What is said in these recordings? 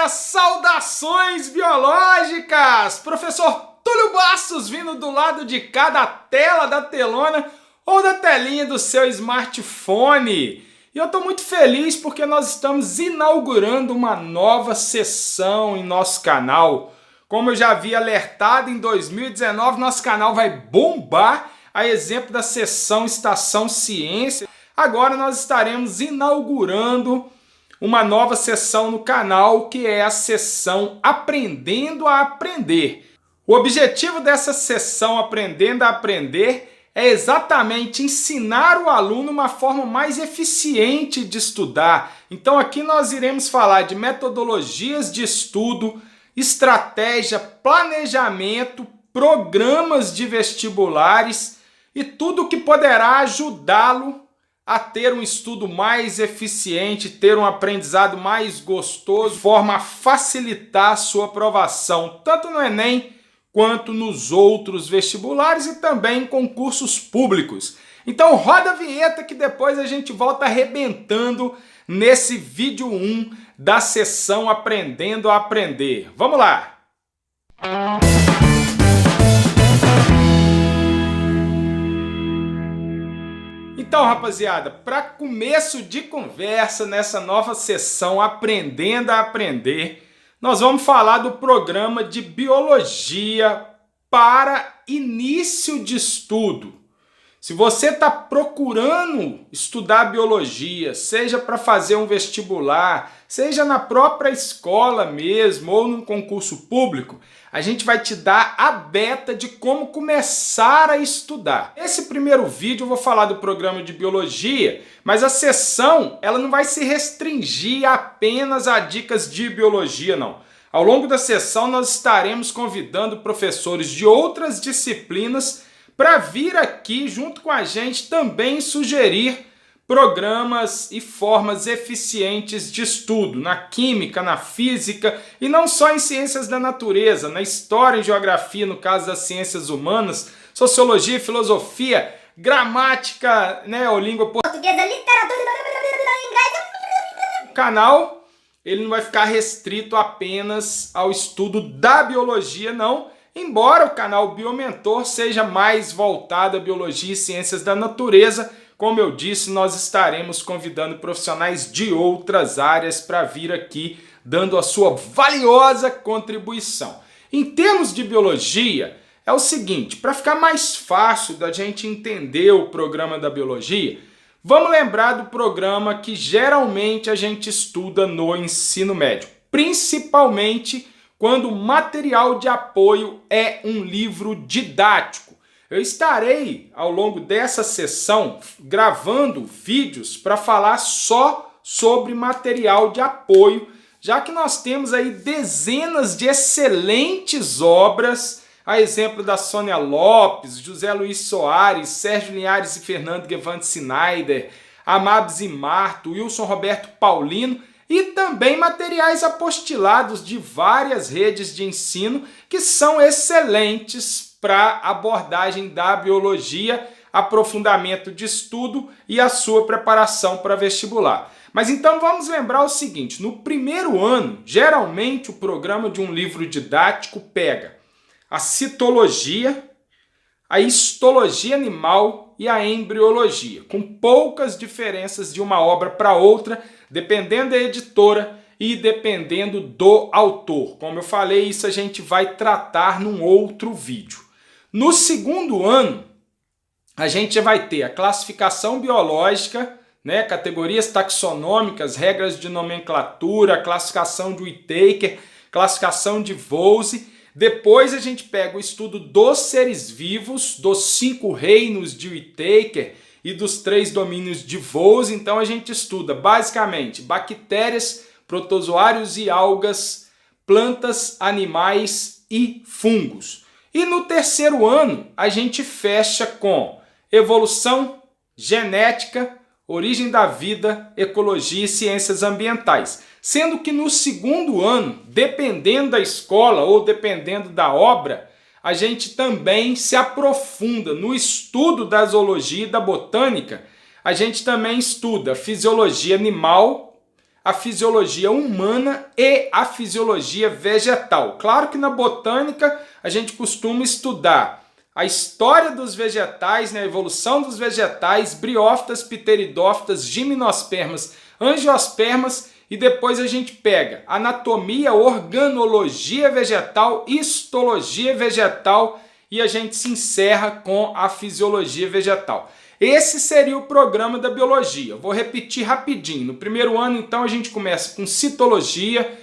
Saudações biológicas! Professor Túlio Bastos vindo do lado de cá da tela da telona ou da telinha do seu smartphone. E eu estou muito feliz porque nós estamos inaugurando uma nova sessão em nosso canal. Como eu já havia alertado, em 2019 nosso canal vai bombar, a exemplo da sessão Estação Ciência. Agora nós estaremos inaugurando uma nova sessão no canal, que é a sessão Aprendendo a Aprender. O objetivo dessa sessão Aprendendo a Aprender é exatamente ensinar o aluno uma forma mais eficiente de estudar. Então aqui nós iremos falar de metodologias de estudo, estratégia, planejamento, programas de vestibulares e tudo que poderá ajudá-lo a ter um estudo mais eficiente, ter um aprendizado mais gostoso, de forma a facilitar a sua aprovação, tanto no Enem quanto nos outros vestibulares e também em concursos públicos. Então roda a vinheta que depois a gente volta arrebentando nesse vídeo 1 da sessão Aprendendo a Aprender. Vamos lá! Então, rapaziada, para começo de conversa nessa nova sessão Aprendendo a Aprender, nós vamos falar do programa de Biologia para início de estudo. Se você está procurando estudar Biologia, seja para fazer um vestibular, seja na própria escola mesmo ou num concurso público, a gente vai te dar a beta de como começar a estudar. Nesse primeiro vídeo eu vou falar do programa de Biologia, mas a sessão ela não vai se restringir apenas a dicas de Biologia, não. Ao longo da sessão nós estaremos convidando professores de outras disciplinas para vir aqui junto com a gente também sugerir programas e formas eficientes de estudo na química, na física e não só em ciências da natureza, na história e geografia, no caso das ciências humanas, sociologia, filosofia, gramática, ou língua portuguesa, literatura, inglês. O canal ele não vai ficar restrito apenas ao estudo da biologia, não. Embora o canal Biomentor seja mais voltado à biologia e ciências da natureza, como eu disse, nós estaremos convidando profissionais de outras áreas para vir aqui dando a sua valiosa contribuição. Em termos de biologia, é o seguinte, para ficar mais fácil da gente entender o programa da biologia, vamos lembrar do programa que geralmente a gente estuda no ensino médio, principalmente quando o material de apoio é um livro didático. Eu estarei, ao longo dessa sessão, gravando vídeos para falar só sobre material de apoio, já que nós temos aí dezenas de excelentes obras, a exemplo da Sônia Lopes, José Luiz Soares, Sérgio Linhares e Fernando Gewand Schneider, Amabs e Marto, Wilson Roberto Paulino, e também materiais apostilados de várias redes de ensino que são excelentes para abordagem da biologia, aprofundamento de estudo e a sua preparação para vestibular. Mas então vamos lembrar o seguinte, no primeiro ano, geralmente o programa de um livro didático pega a citologia, a histologia animal e a embriologia, com poucas diferenças de uma obra para outra, dependendo da editora e dependendo do autor. Como eu falei, isso a gente vai tratar num outro vídeo. No segundo ano, a gente vai ter a classificação biológica, categorias taxonômicas, regras de nomenclatura, classificação de Whittaker, classificação de Woese. Depois a gente pega o estudo dos seres vivos, dos 5 reinos de Whittaker e dos 3 domínios de Woese. Então a gente estuda basicamente bactérias, protozoários e algas, plantas, animais e fungos. E no terceiro ano a gente fecha com evolução, genética, origem da vida, ecologia e ciências ambientais. Sendo que no segundo ano, dependendo da escola ou dependendo da obra, a gente também se aprofunda no estudo da zoologia e da botânica. A gente também estuda fisiologia animal, a fisiologia humana e a fisiologia vegetal. Claro que na botânica a gente costuma estudar a história dos vegetais, né, a evolução dos vegetais, briófitas, pteridófitas, gimnospermas, angiospermas, e depois a gente pega anatomia, organologia vegetal, histologia vegetal e a gente se encerra com a fisiologia vegetal. Esse seria o programa da biologia. Vou repetir rapidinho. No primeiro ano, então, a gente começa com citologia,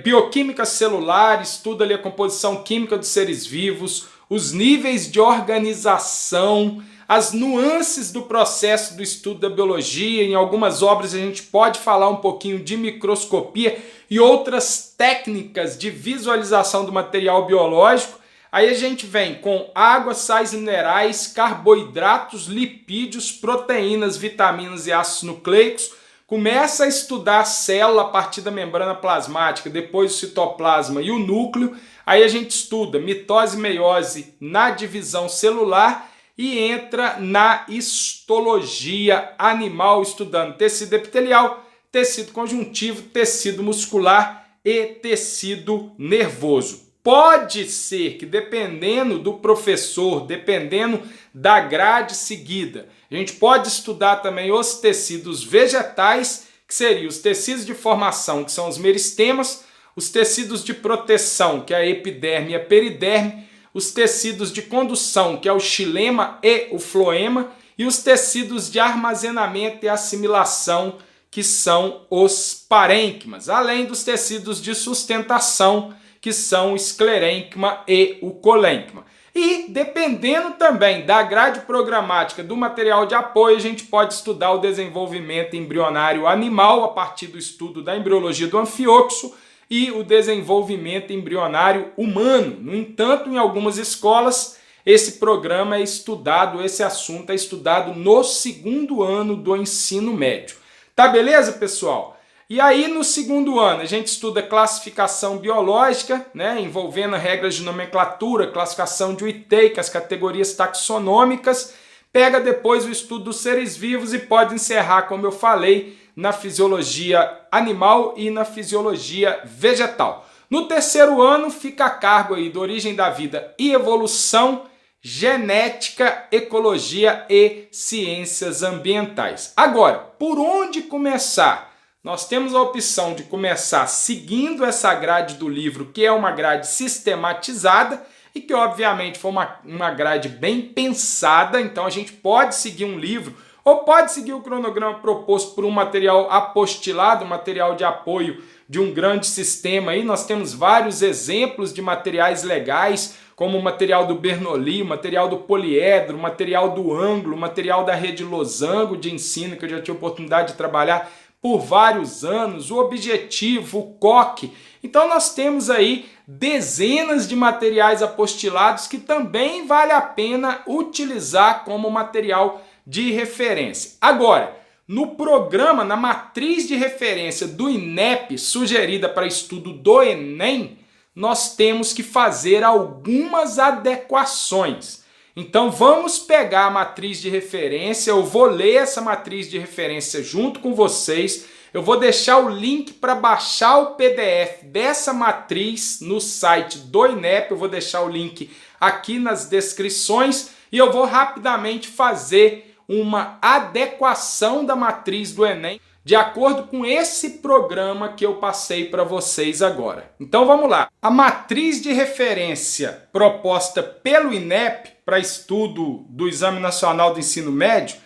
bioquímica celular, estuda ali a composição química dos seres vivos, os níveis de organização, as nuances do processo do estudo da biologia. Em algumas obras a gente pode falar um pouquinho de microscopia e outras técnicas de visualização do material biológico. Aí a gente vem com água, sais minerais, carboidratos, lipídios, proteínas, vitaminas e ácidos nucleicos. Começa a estudar a célula a partir da membrana plasmática, depois o citoplasma e o núcleo. Aí a gente estuda mitose e meiose na divisão celular e entra na histologia animal, estudando tecido epitelial, tecido conjuntivo, tecido muscular e tecido nervoso. Pode ser que, dependendo do professor, dependendo da grade seguida, a gente pode estudar também os tecidos vegetais, que seriam os tecidos de formação, que são os meristemas, os tecidos de proteção, que é a epiderme e a periderme, os tecidos de condução, que é o xilema e o floema, e os tecidos de armazenamento e assimilação, que são os parênquimas, além dos tecidos de sustentação, que são o esclerênquima e o colênquima. E, dependendo também da grade programática do material de apoio, a gente pode estudar o desenvolvimento embrionário animal a partir do estudo da embriologia do anfíoxo e o desenvolvimento embrionário humano. No entanto, em algumas escolas, esse programa é estudado, esse assunto é estudado no segundo ano do ensino médio. Tá beleza, pessoal? E aí, no segundo ano, a gente estuda classificação biológica, né, envolvendo regras de nomenclatura, classificação de Whittaker, as categorias taxonômicas, pega depois o estudo dos seres vivos e pode encerrar, como eu falei, na fisiologia animal e na fisiologia vegetal. No terceiro ano, fica a cargo aí da origem da vida e evolução, genética, ecologia e ciências ambientais. Agora, por onde começar? Nós temos a opção de começar seguindo essa grade do livro, que é uma grade sistematizada e que obviamente foi uma grade bem pensada, então a gente pode seguir um livro ou pode seguir o cronograma proposto por um material apostilado, um material de apoio de um grande sistema. Aí nós temos vários exemplos de materiais legais, como o material do Bernoulli, o material do poliedro, o material do ângulo, o material da rede losango de ensino, que eu já tive a oportunidade de trabalhar por vários anos, o Objetivo, o COC. Então nós temos aí dezenas de materiais apostilados que também vale a pena utilizar como material de referência. Agora, no programa, na matriz de referência do INEP, sugerida para estudo do Enem, nós temos que fazer algumas adequações. Então vamos pegar a matriz de referência, eu vou ler essa matriz de referência junto com vocês, eu vou deixar o link para baixar o PDF dessa matriz no site do INEP, eu vou deixar o link aqui nas descrições e eu vou rapidamente fazer uma adequação da matriz do Enem de acordo com esse programa que eu passei para vocês agora. Então vamos lá. A matriz de referência proposta pelo INEP para estudo do Exame Nacional do Ensino Médio,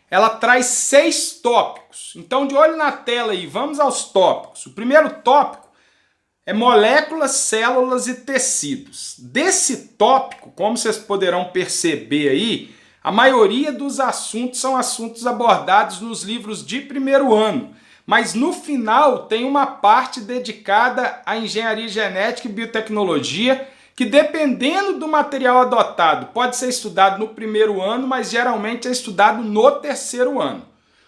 ela traz 6 tópicos. Então de olho na tela aí, vamos aos tópicos. O primeiro tópico é moléculas, células e tecidos. Desse tópico, como vocês poderão perceber aí, a maioria dos assuntos são assuntos abordados nos livros de primeiro ano, mas no final tem uma parte dedicada à engenharia genética e biotecnologia, que dependendo do material adotado pode ser estudado no primeiro ano, mas geralmente é estudado no terceiro ano.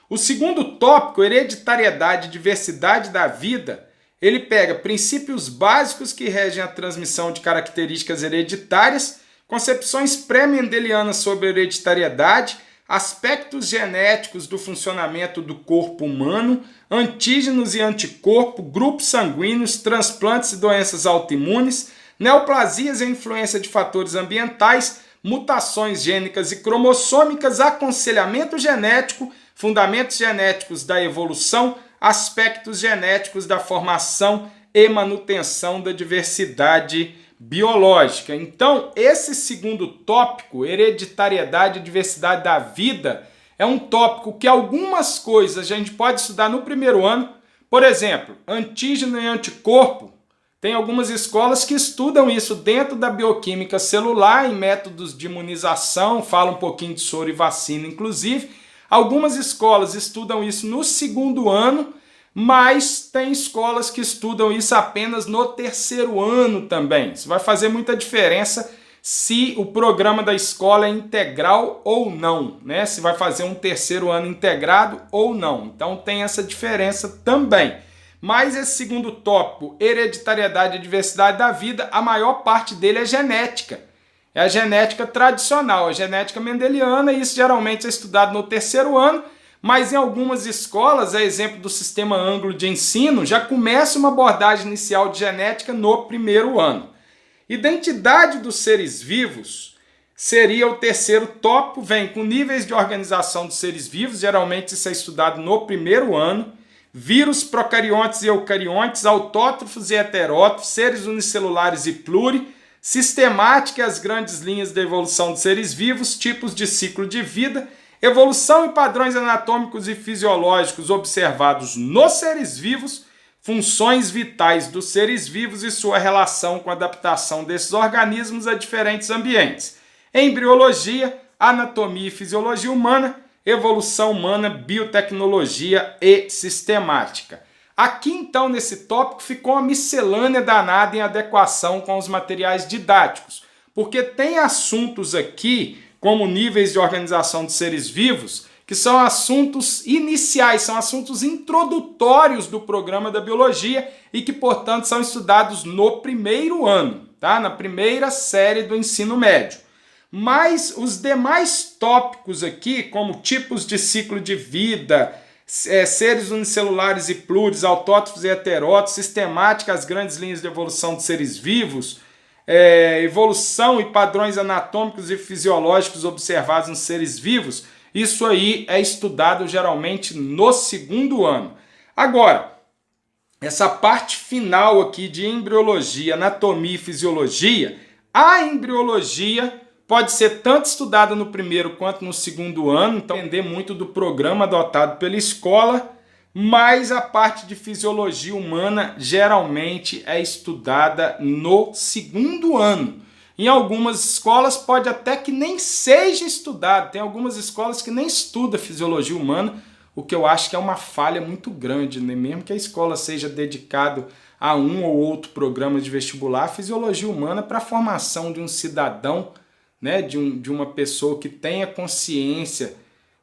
O segundo tópico, hereditariedade e diversidade da vida, ele pega princípios básicos que regem a transmissão de características hereditárias, concepções pré-mendelianas sobre hereditariedade, aspectos genéticos do funcionamento do corpo humano, antígenos e anticorpo, grupos sanguíneos, transplantes e doenças autoimunes, neoplasias e influência de fatores ambientais, mutações gênicas e cromossômicas, aconselhamento genético, fundamentos genéticos da evolução, aspectos genéticos da formação e manutenção da diversidade biológica. Então, esse segundo tópico, hereditariedade e diversidade da vida, é um tópico que algumas coisas a gente pode estudar no primeiro ano. Por exemplo, antígeno e anticorpo. Tem algumas escolas que estudam isso dentro da bioquímica celular, em métodos de imunização, fala um pouquinho de soro e vacina, inclusive. Algumas escolas estudam isso no segundo ano, mas tem escolas que estudam isso apenas no terceiro ano também. Isso vai fazer muita diferença se o programa da escola é integral ou não, né? Se vai fazer um terceiro ano integrado ou não. Então tem essa diferença também. Mas esse segundo tópico, hereditariedade e diversidade da vida, a maior parte dele é genética. É a genética tradicional, a genética mendeliana, e isso geralmente é estudado no terceiro ano, mas em algumas escolas, a exemplo do sistema Anglo de ensino, já começa uma abordagem inicial de genética no primeiro ano. Identidade dos seres vivos seria o terceiro tópico, vem com níveis de organização dos seres vivos, geralmente isso é estudado no primeiro ano, vírus, procariontes e eucariontes, autótrofos e heterótrofos, seres unicelulares e pluri, sistemática e as grandes linhas da evolução dos seres vivos, tipos de ciclo de vida, evolução e padrões anatômicos e fisiológicos observados nos seres vivos, funções vitais dos seres vivos e sua relação com a adaptação desses organismos a diferentes ambientes, embriologia, anatomia e fisiologia humana, evolução humana, biotecnologia e sistemática. Aqui, então, nesse tópico, ficou uma miscelânea danada em adequação com os materiais didáticos, porque tem assuntos aqui, como níveis de organização de seres vivos, que são assuntos iniciais, são assuntos introdutórios do programa da biologia e que, portanto, são estudados no primeiro ano, tá? Na primeira série do ensino médio. Mas os demais tópicos aqui, como tipos de ciclo de vida, seres unicelulares e pluris, autótrofos e heterótrofos, sistemática, as grandes linhas de evolução de seres vivos, evolução e padrões anatômicos e fisiológicos observados nos seres vivos, isso aí é estudado geralmente no segundo ano. Agora, essa parte final aqui de embriologia, anatomia e fisiologia, a embriologia pode ser tanto estudada no primeiro quanto no segundo ano, então depender muito do programa adotado pela escola, mas a parte de fisiologia humana geralmente é estudada no segundo ano. Em algumas escolas pode até que nem seja estudado, tem algumas escolas que nem estudam fisiologia humana, o que eu acho que é uma falha muito grande, né? Mesmo que a escola seja dedicada a um ou outro programa de vestibular, a fisiologia humana para a formação de um cidadão, né, de uma pessoa que tenha consciência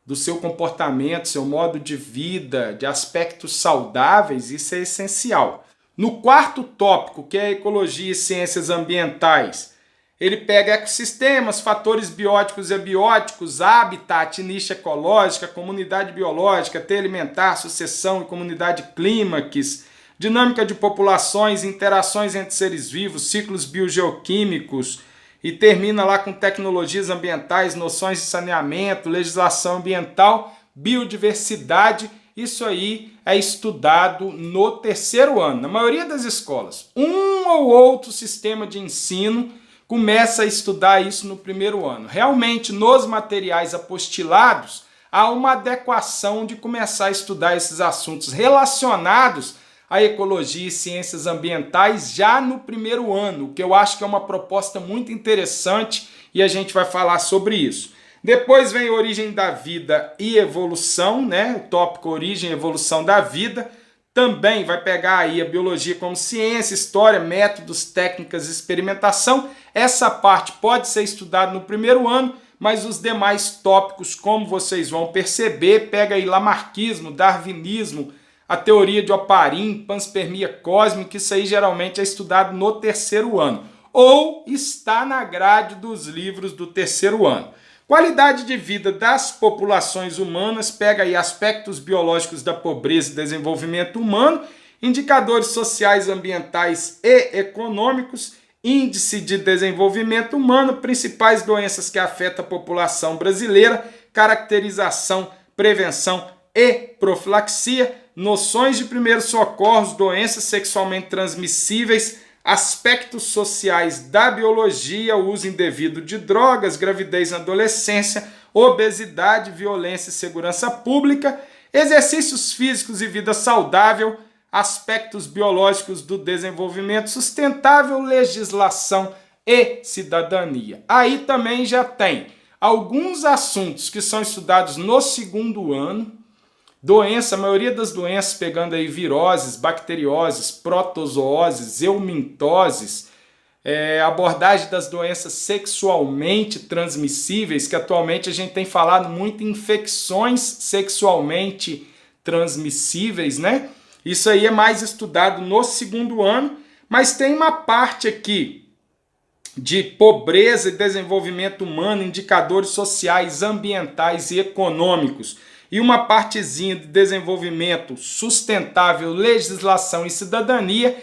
do seu comportamento, seu modo de vida, de aspectos saudáveis, isso é essencial. No quarto tópico, que é ecologia e ciências ambientais, ele pega ecossistemas, fatores bióticos e abióticos, habitat, nicha ecológica, comunidade biológica, teia alimentar, sucessão e comunidade clímax, dinâmica de populações, interações entre seres vivos, ciclos biogeoquímicos, e termina lá com tecnologias ambientais, noções de saneamento, legislação ambiental, biodiversidade. Isso aí é estudado no terceiro ano. Na maioria das escolas, um ou outro sistema de ensino começa a estudar isso no primeiro ano. Realmente, nos materiais apostilados, há uma adequação de começar a estudar esses assuntos relacionados à ecologia e ciências ambientais já no primeiro ano, o que eu acho que é uma proposta muito interessante e a gente vai falar sobre isso. Depois vem origem da vida e evolução, né? O tópico origem e evolução da vida. Também vai pegar aí a biologia como ciência, história, métodos, técnicas e experimentação. Essa parte pode ser estudada no primeiro ano, mas os demais tópicos, como vocês vão perceber, pega aí lamarquismo, darwinismo, a teoria de Oparin, panspermia cósmica, isso aí geralmente é estudado no terceiro ano, ou está na grade dos livros do terceiro ano. Qualidade de vida das populações humanas, pega aí aspectos biológicos da pobreza e desenvolvimento humano, indicadores sociais, ambientais e econômicos, índice de desenvolvimento humano, principais doenças que afetam a população brasileira, caracterização, prevenção e profilaxia, noções de primeiros socorros, doenças sexualmente transmissíveis, aspectos sociais da biologia, o uso indevido de drogas, gravidez na adolescência, obesidade, violência e segurança pública, exercícios físicos e vida saudável, aspectos biológicos do desenvolvimento sustentável, legislação e cidadania. Aí também já tem alguns assuntos que são estudados no segundo ano, doença, a maioria das doenças pegando aí viroses, bacterioses, protozooses, eumintoses, abordagem das doenças sexualmente transmissíveis, que atualmente a gente tem falado muito em infecções sexualmente transmissíveis, né? Isso aí é mais estudado no segundo ano, mas tem uma parte aqui de pobreza e desenvolvimento humano, indicadores sociais, ambientais e econômicos, e uma partezinha de desenvolvimento sustentável, legislação e cidadania,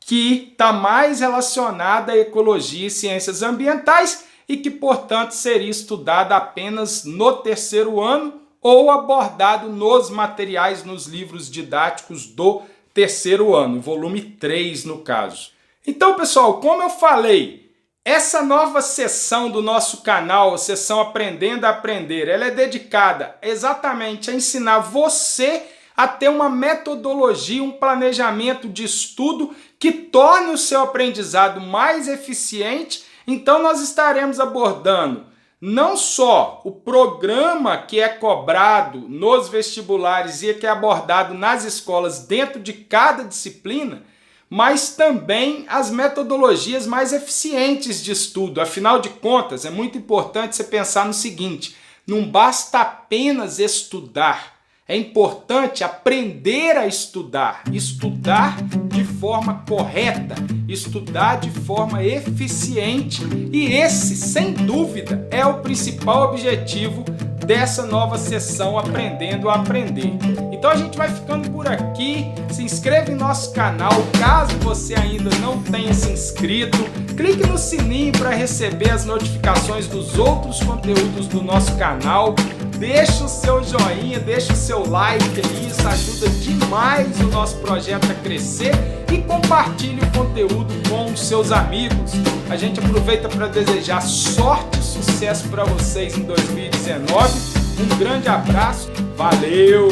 que está mais relacionada à ecologia e ciências ambientais e que, portanto, seria estudada apenas no terceiro ano ou abordado nos materiais, nos livros didáticos do terceiro ano, volume 3 no caso. Então, pessoal, como eu falei, essa nova seção do nosso canal, a seção Aprendendo a Aprender, ela é dedicada exatamente a ensinar você a ter uma metodologia, um planejamento de estudo que torne o seu aprendizado mais eficiente. Então nós estaremos abordando não só o programa que é cobrado nos vestibulares e que é abordado nas escolas dentro de cada disciplina, mas também as metodologias mais eficientes de estudo. Afinal de contas, é muito importante você pensar no seguinte: não basta apenas estudar, é importante aprender a estudar, estudar de forma correta, estudar de forma eficiente, e esse, sem dúvida, é o principal objetivo dessa nova sessão Aprendendo a Aprender. Então a gente vai ficando por aqui. Se inscreva em nosso canal, caso você ainda não tenha se inscrito. Clique no sininho para receber as notificações dos outros conteúdos do nosso canal. Deixe o seu joinha, deixe o seu like aí, isso ajuda demais o nosso projeto a crescer, e compartilhe o conteúdo com os seus amigos. A gente aproveita para desejar sorte e sucesso para vocês em 2019. Um grande abraço, valeu!